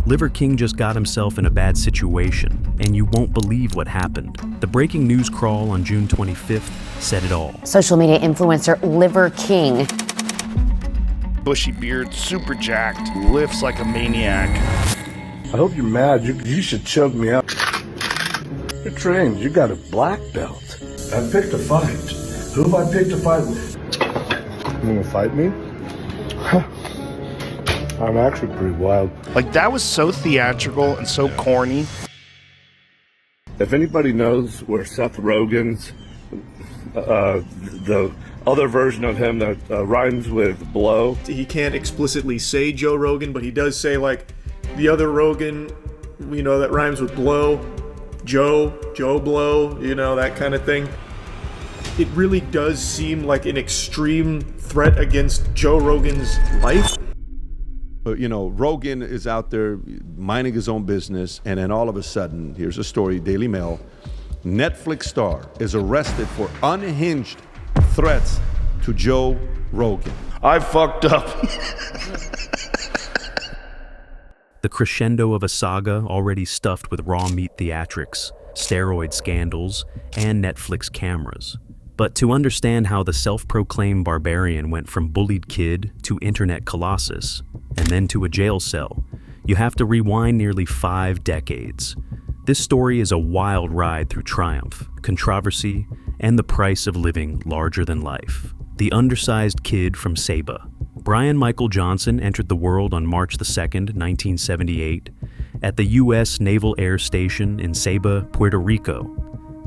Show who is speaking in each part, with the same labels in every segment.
Speaker 1: Liver King just got himself in a bad situation, and you won't believe what happened. The breaking news crawl on June 25th said it all.
Speaker 2: Social media influencer Liver King.
Speaker 3: Bushy beard, super jacked, lifts like a maniac.
Speaker 4: I hope you're mad. You should choke me up. You're trained. You got a black belt. I picked a fight. Who have I picked a fight with? You want to fight me? I'm actually pretty wild.
Speaker 3: Like, that was so theatrical and so corny.
Speaker 4: If anybody knows where Seth Rogen's, the other version of him that rhymes with blow.
Speaker 5: He can't explicitly say Joe Rogan, but he does say, like, the other Rogan, you know, that rhymes with blow. Joe Blow, you know, that kind of thing. It really does seem like an extreme threat against Joe Rogan's life.
Speaker 6: You know, Rogan is out there minding his own business, and then all of a sudden, here's a story, Daily Mail, Netflix star is arrested for unhinged threats to Joe Rogan.
Speaker 3: I fucked up.
Speaker 1: The crescendo of a saga already stuffed with raw meat theatrics, steroid scandals, and Netflix cameras. But to understand how the self-proclaimed barbarian went from bullied kid to internet colossus, and then to a jail cell, you have to rewind nearly 5 decades. This story is a wild ride through triumph, controversy, and the price of living larger than life. The undersized kid from Saba. Brian Michael Johnson entered the world on March 2nd, 1978, at the U.S. Naval Air Station in Saba, Puerto Rico.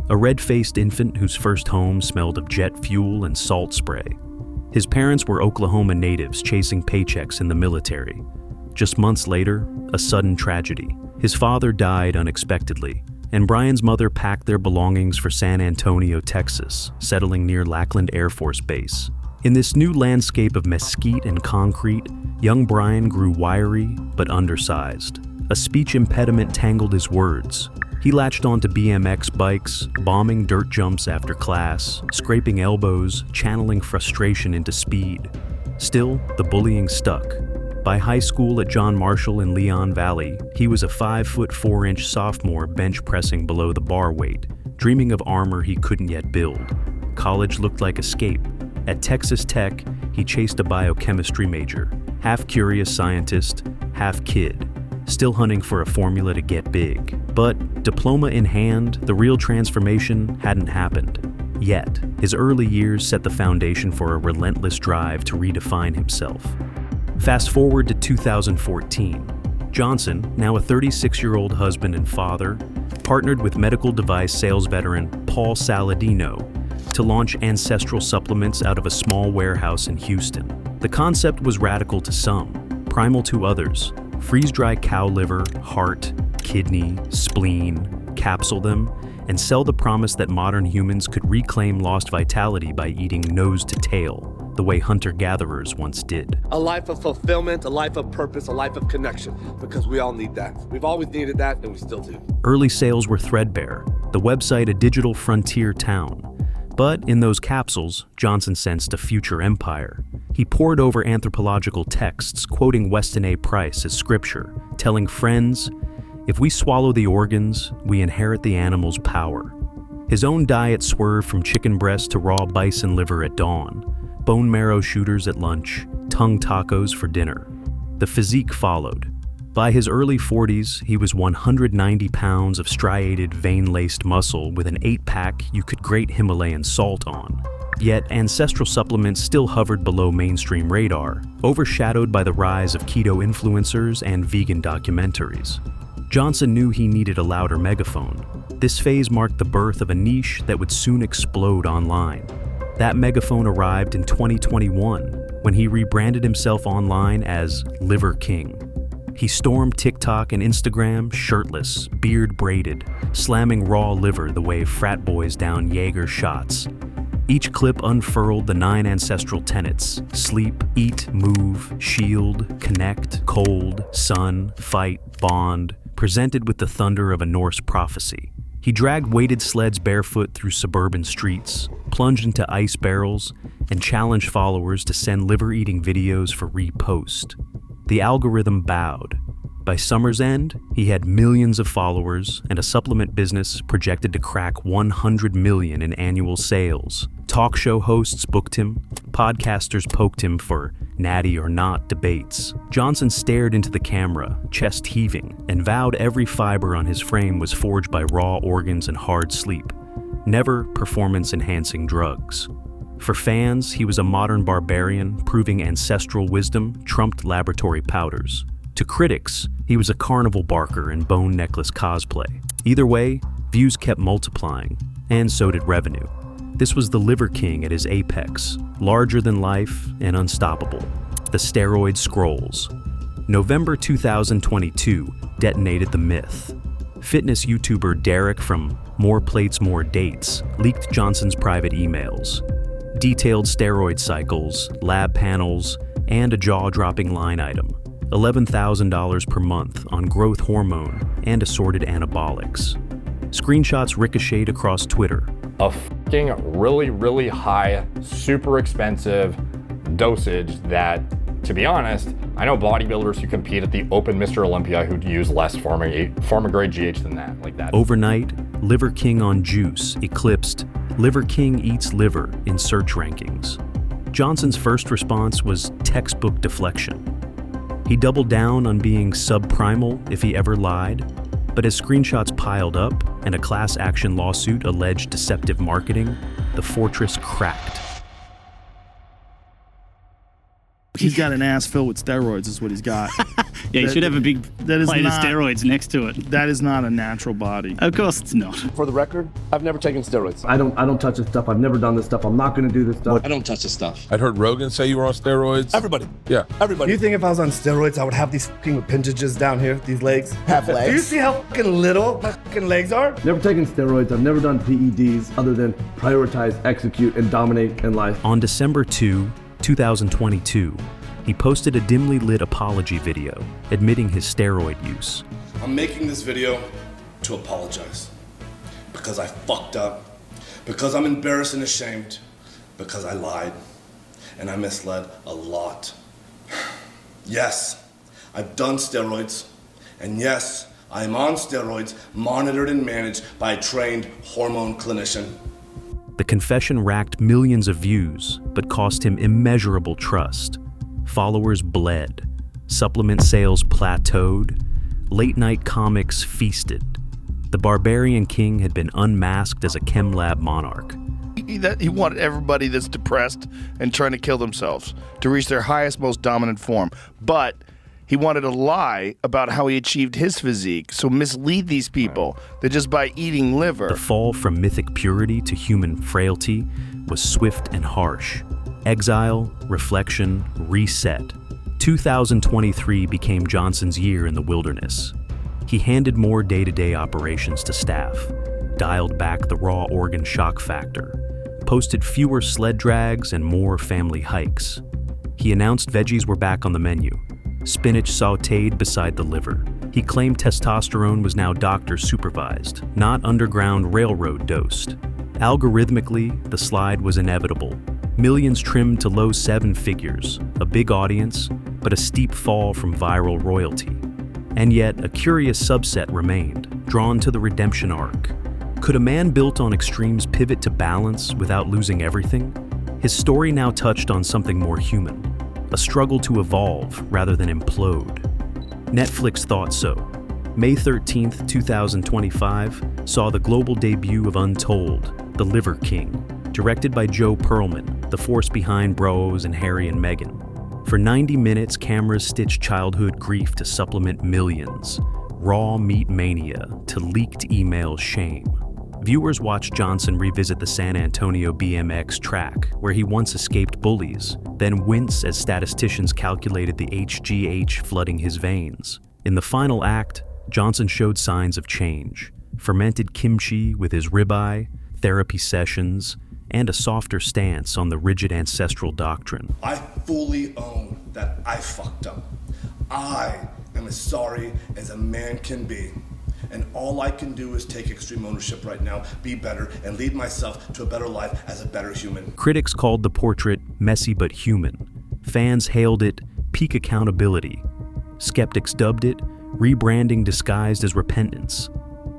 Speaker 1: A red-faced infant whose first home smelled of jet fuel and salt spray. His parents were Oklahoma natives chasing paychecks in the military. Just months later, a sudden tragedy. His father died unexpectedly, and Brian's mother packed their belongings for San Antonio, Texas, settling near Lackland Air Force Base. In this new landscape of mesquite and concrete, young Brian grew wiry but undersized. A speech impediment tangled his words. He latched onto BMX bikes, bombing dirt jumps after class, scraping elbows, channeling frustration into speed. Still, the bullying stuck. By high school at John Marshall in Leon Valley, he was a 5'4" sophomore bench pressing below the bar weight, dreaming of armor he couldn't yet build. College looked like escape. At Texas Tech, he chased a biochemistry major, half curious scientist, half kid, still hunting for a formula to get big. But diploma in hand, the real transformation hadn't happened. Yet, his early years set the foundation for a relentless drive to redefine himself. Fast forward to 2014. Johnson, now a 36-year-old husband and father, partnered with medical device sales veteran Paul Saladino to launch Ancestral supplements out of a small warehouse in Houston. The concept was radical to some, primal to others. Freeze-dry cow liver, heart, kidney, spleen, capsule them, and sell the promise that modern humans could reclaim lost vitality by eating nose to tail, the way hunter-gatherers once did.
Speaker 7: A life of fulfillment, a life of purpose, a life of connection, because we all need that. We've always needed that, and we still do.
Speaker 1: Early sales were threadbare, the website a digital frontier town. But in those capsules, Johnson sensed a future empire. He pored over anthropological texts, quoting Weston A. Price as scripture, telling friends, "If we swallow the organs, we inherit the animal's power." His own diet swerved from chicken breast to raw bison liver at dawn, bone marrow shooters at lunch, tongue tacos for dinner. The physique followed. By his early 40s, he was 190 pounds of striated, vein-laced muscle with an 8-pack you could grate Himalayan salt on. Yet Ancestral supplements still hovered below mainstream radar, overshadowed by the rise of keto influencers and vegan documentaries. Johnson knew he needed a louder megaphone. This phase marked the birth of a niche that would soon explode online. That megaphone arrived in 2021, when he rebranded himself online as Liver King. He stormed TikTok and Instagram shirtless, beard braided, slamming raw liver the way frat boys down Jaeger shots. Each clip unfurled the 9 ancestral tenets: sleep, eat, move, shield, connect, cold, sun, fight, bond, presented with the thunder of a Norse prophecy. He dragged weighted sleds barefoot through suburban streets, plunged into ice barrels, and challenged followers to send liver-eating videos for repost. The algorithm bowed By summer's end, he had millions of followers and a supplement business projected to crack 100 million in annual sales. Talk show hosts booked him, podcasters poked him for natty or not debates. Johnson stared into the camera, chest heaving, and vowed every fiber on his frame was forged by raw organs and hard sleep, never performance-enhancing drugs. For fans, he was a modern barbarian, proving ancestral wisdom trumped laboratory powders. To critics, he was a carnival barker in bone necklace cosplay. Either way, views kept multiplying, and so did revenue. This was the Liver King at his apex, larger than life and unstoppable. The Steroid Scrolls. November 2022 detonated the myth. Fitness YouTuber Derek from More Plates, More Dates leaked Johnson's private emails. Detailed steroid cycles, lab panels, and a jaw-dropping line item. $11,000 per month on growth hormone and assorted anabolics. Screenshots ricocheted across Twitter.
Speaker 8: A fucking really high, super expensive dosage that, to be honest, I know bodybuilders who compete at the Open Mr. Olympia who use less pharma-grade GH than that, like that.
Speaker 1: Overnight, Liver King on Juice eclipsed Liver King Eats Liver in search rankings. Johnson's first response was textbook deflection. He doubled down on being subprimal if he ever lied, but as screenshots piled up and a class action lawsuit alleged deceptive marketing, the fortress cracked.
Speaker 9: He's got an ass filled with steroids is what he's got.
Speaker 10: Yeah, you should have a big plate of steroids next to it.
Speaker 9: That is not a natural body.
Speaker 10: Of course it's not.
Speaker 7: For the record, I've never taken steroids.
Speaker 11: I don't touch this stuff. I've never done this stuff. I'm not going to do this stuff.
Speaker 12: I don't touch this stuff.
Speaker 13: I'd heard Rogan say you were on steroids.
Speaker 12: Everybody.
Speaker 13: Yeah.
Speaker 12: Everybody.
Speaker 14: Do you think if I was on steroids, I would have these fucking appendages down here, these legs?
Speaker 12: Have legs?
Speaker 14: Do you see how fucking little my fucking legs are?
Speaker 11: Never taken steroids. I've never done PEDs other than prioritize, execute, and dominate in life.
Speaker 1: On December 2, 2022, he posted a dimly lit apology video admitting his steroid use.
Speaker 15: I'm making this video to apologize because I fucked up, because I'm embarrassed and ashamed, because I lied and I misled a lot. Yes, I've done steroids, and yes, I am on steroids, monitored and managed by a trained hormone clinician.
Speaker 1: The confession racked millions of views, but cost him immeasurable trust. Followers bled, supplement sales plateaued, late-night comics feasted. The Barbarian King had been unmasked as a chem lab monarch.
Speaker 3: He wanted everybody that's depressed and trying to kill themselves to reach their highest, most dominant form. But he wanted to lie about how he achieved his physique, so mislead these people that just by eating liver.
Speaker 1: The fall from mythic purity to human frailty was swift and harsh. Exile, reflection, reset. 2023 became Johnson's year in the wilderness. He handed more day-to-day operations to staff, dialed back the raw organ shock factor, posted fewer sled drags and more family hikes. He announced veggies were back on the menu, spinach sautéed beside the liver. He claimed testosterone was now doctor-supervised, not underground railroad dosed. Algorithmically, the slide was inevitable. Millions trimmed to low seven figures, a big audience, but a steep fall from viral royalty. And yet, a curious subset remained, drawn to the redemption arc. Could a man built on extremes pivot to balance without losing everything? His story now touched on something more human, a struggle to evolve rather than implode. Netflix thought so. May 13th, 2025 saw the global debut of Untold, The Liver King, directed by Joe Perlman, the force behind Bros and Harry and Meghan. For 90 minutes, cameras stitched childhood grief to supplement millions, raw meat mania to leaked email shame. Viewers watched Johnson revisit the San Antonio BMX track, where he once escaped bullies, then wince as statisticians calculated the HGH flooding his veins. In the final act, Johnson showed signs of change. Fermented kimchi with his ribeye, therapy sessions, and a softer stance on the rigid ancestral doctrine.
Speaker 15: I fully own that I fucked up. I am as sorry as a man can be. And all I can do is take extreme ownership right now, be better, and lead myself to a better life as a better human.
Speaker 1: Critics called the portrait messy but human. Fans hailed it peak accountability. Skeptics dubbed it rebranding disguised as repentance.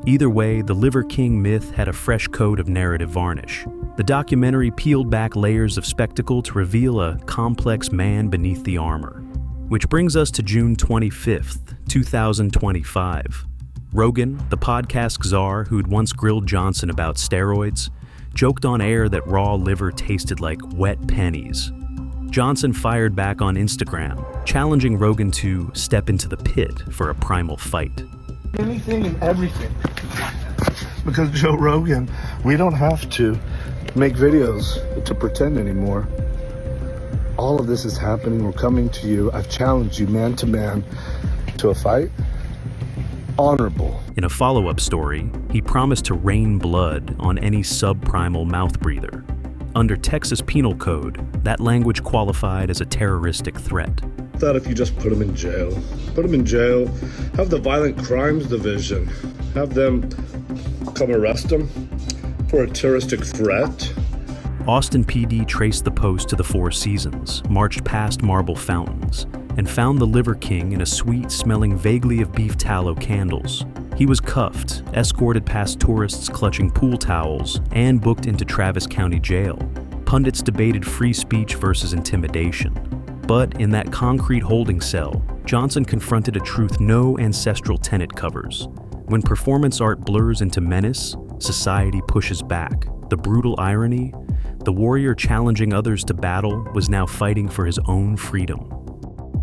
Speaker 1: Either way, the Liver King myth had a fresh coat of narrative varnish. The documentary peeled back layers of spectacle to reveal a complex man beneath the armor. Which brings us to June 25th, 2025. Rogan, the podcast czar who'd once grilled Johnson about steroids, joked on air that raw liver tasted like wet pennies. Johnson fired back on Instagram, challenging Rogan to step into the pit for a primal fight.
Speaker 4: Anything and everything. Because Joe Rogan, we don't have to make videos to pretend anymore. All of this is happening. We're coming to you. I've challenged you man to man to a fight. Honorable.
Speaker 1: In a follow-up story, he promised to rain blood on any subprimal mouth breather. Under Texas Penal Code, that language qualified as a terroristic threat.
Speaker 4: Thought if you just put them in jail, have the Violent Crimes Division, have them come arrest them for a terroristic threat.
Speaker 1: Austin PD traced the post to the Four Seasons, marched past marble fountains, and found the Liver King in a suite smelling vaguely of beef tallow candles. He was cuffed, escorted past tourists clutching pool towels, and booked into Travis County Jail. Pundits debated free speech versus intimidation. But in that concrete holding cell, Johnson confronted a truth no ancestral tenet covers. When performance art blurs into menace, society pushes back. The brutal irony? The warrior challenging others to battle was now fighting for his own freedom.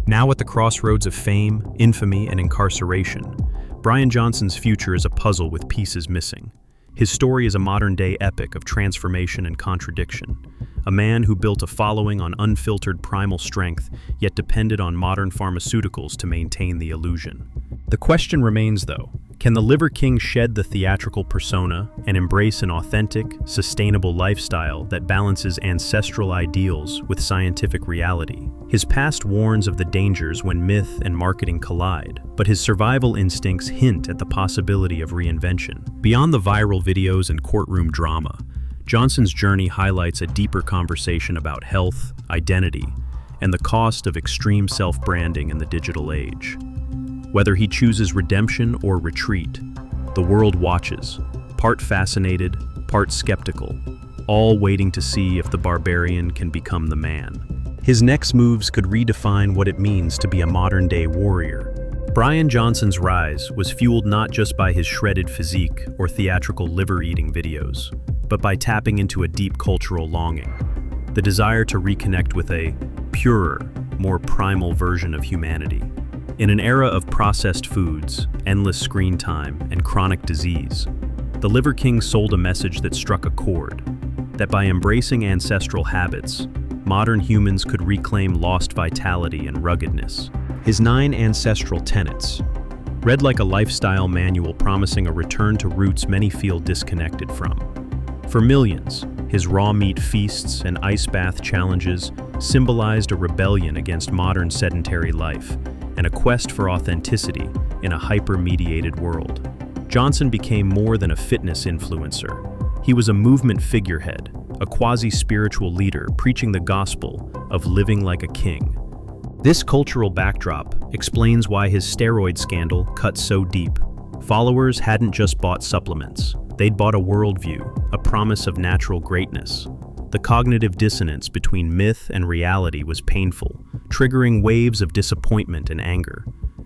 Speaker 1: Now at the crossroads of fame, infamy, and incarceration, Brian Johnson's future is a puzzle with pieces missing. His story is a modern-day epic of transformation and contradiction. A man who built a following on unfiltered primal strength, yet depended on modern pharmaceuticals to maintain the illusion. The question remains, though, can the Liver King shed the theatrical persona and embrace an authentic, sustainable lifestyle that balances ancestral ideals with scientific reality? His past warns of the dangers when myth and marketing collide, but his survival instincts hint at the possibility of reinvention. Beyond the viral videos and courtroom drama, Johnson's journey highlights a deeper conversation about health, identity, and the cost of extreme self-branding in the digital age. Whether he chooses redemption or retreat, the world watches, part fascinated, part skeptical, all waiting to see if the barbarian can become the man. His next moves could redefine what it means to be a modern-day warrior. Brian Johnson's rise was fueled not just by his shredded physique or theatrical liver-eating videos, but by tapping into a deep cultural longing, the desire to reconnect with a purer, more primal version of humanity. In an era of processed foods, endless screen time, and chronic disease, the Liver King sold a message that struck a chord, that by embracing ancestral habits, modern humans could reclaim lost vitality and ruggedness. His 9 ancestral tenets, read like a lifestyle manual promising a return to roots many feel disconnected from. For millions, his raw meat feasts and ice bath challenges symbolized a rebellion against modern sedentary life, and a quest for authenticity in a hyper-mediated world. Johnson became more than a fitness influencer. He was a movement figurehead, a quasi-spiritual leader preaching the gospel of living like a king. This cultural backdrop explains why his steroid scandal cut so deep. Followers hadn't just bought supplements. They'd bought a worldview, a promise of natural greatness. The cognitive dissonance between myth and reality was painful, triggering waves of disappointment and anger.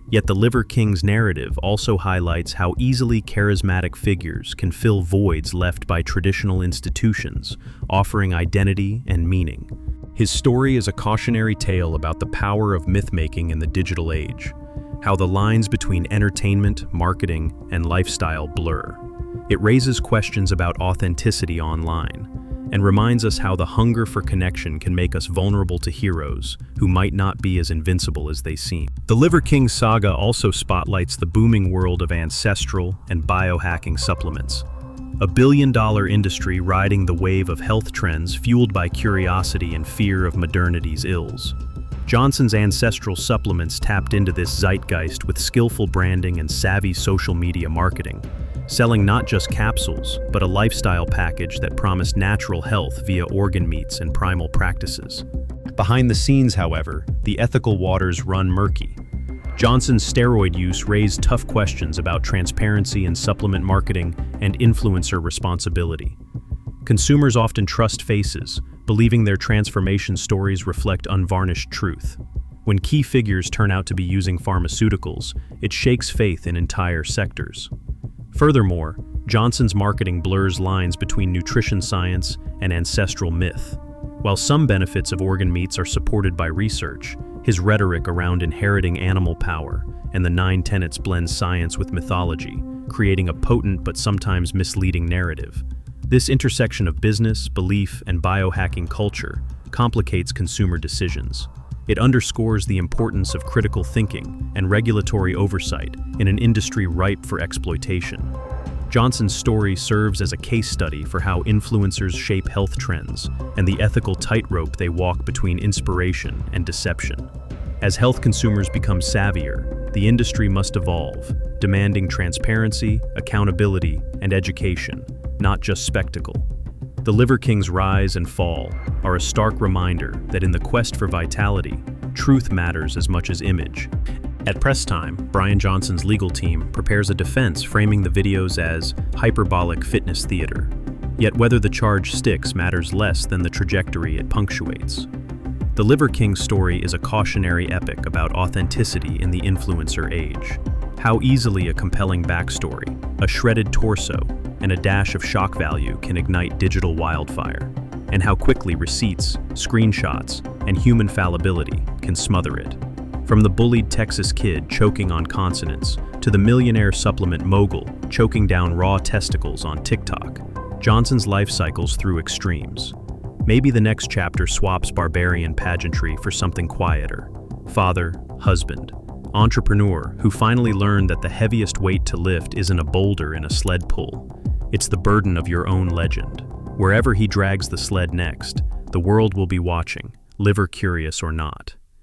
Speaker 1: Yet the Liver King's narrative also highlights how easily charismatic figures can fill voids left by traditional institutions, offering identity and meaning. His story is a cautionary tale about the power of myth-making in the digital age, how the lines between entertainment, marketing, and lifestyle blur. It raises questions about authenticity online, and reminds us how the hunger for connection can make us vulnerable to heroes who might not be as invincible as they seem. The Liver King saga also spotlights the booming world of ancestral and biohacking supplements, a billion-dollar industry riding the wave of health trends fueled by curiosity and fear of modernity's ills. Johnson's ancestral supplements tapped into this zeitgeist with skillful branding and savvy social media marketing, selling not just capsules, but a lifestyle package that promised natural health via organ meats and primal practices. Behind the scenes, however, the ethical waters run murky. Johnson's steroid use raised tough questions about transparency in supplement marketing and influencer responsibility. Consumers often trust faces, believing their transformation stories reflect unvarnished truth. When key figures turn out to be using pharmaceuticals, it shakes faith in entire sectors. Furthermore, Johnson's marketing blurs lines between nutrition science and ancestral myth. While some benefits of organ meats are supported by research, his rhetoric around inheriting animal power and the 9 tenets blends science with mythology, creating a potent but sometimes misleading narrative. This intersection of business, belief, and biohacking culture complicates consumer decisions. It underscores the importance of critical thinking and regulatory oversight in an industry ripe for exploitation. Johnson's story serves as a case study for how influencers shape health trends and the ethical tightrope they walk between inspiration and deception. As health consumers become savvier, the industry must evolve, demanding transparency, accountability, and education, not just spectacle. The Liver King's rise and fall are a stark reminder that in the quest for vitality, truth matters as much as image. At press time, Brian Johnson's legal team prepares a defense framing the videos as hyperbolic fitness theater. Yet whether the charge sticks matters less than the trajectory it punctuates. The Liver King story is a cautionary epic about authenticity in the influencer age. How easily a compelling backstory, a shredded torso, and a dash of shock value can ignite digital wildfire, and how quickly receipts, screenshots, and human fallibility can smother it. From the bullied Texas kid choking on consonants to the millionaire supplement mogul choking down raw testicles on TikTok, Johnson's life cycles through extremes. Maybe the next chapter swaps barbarian pageantry for something quieter. Father, husband, entrepreneur who finally learned that the heaviest weight to lift isn't a boulder in a sled pull. It's the burden of your own legend. Wherever he drags the sled next, the world will be watching, liver curious or not.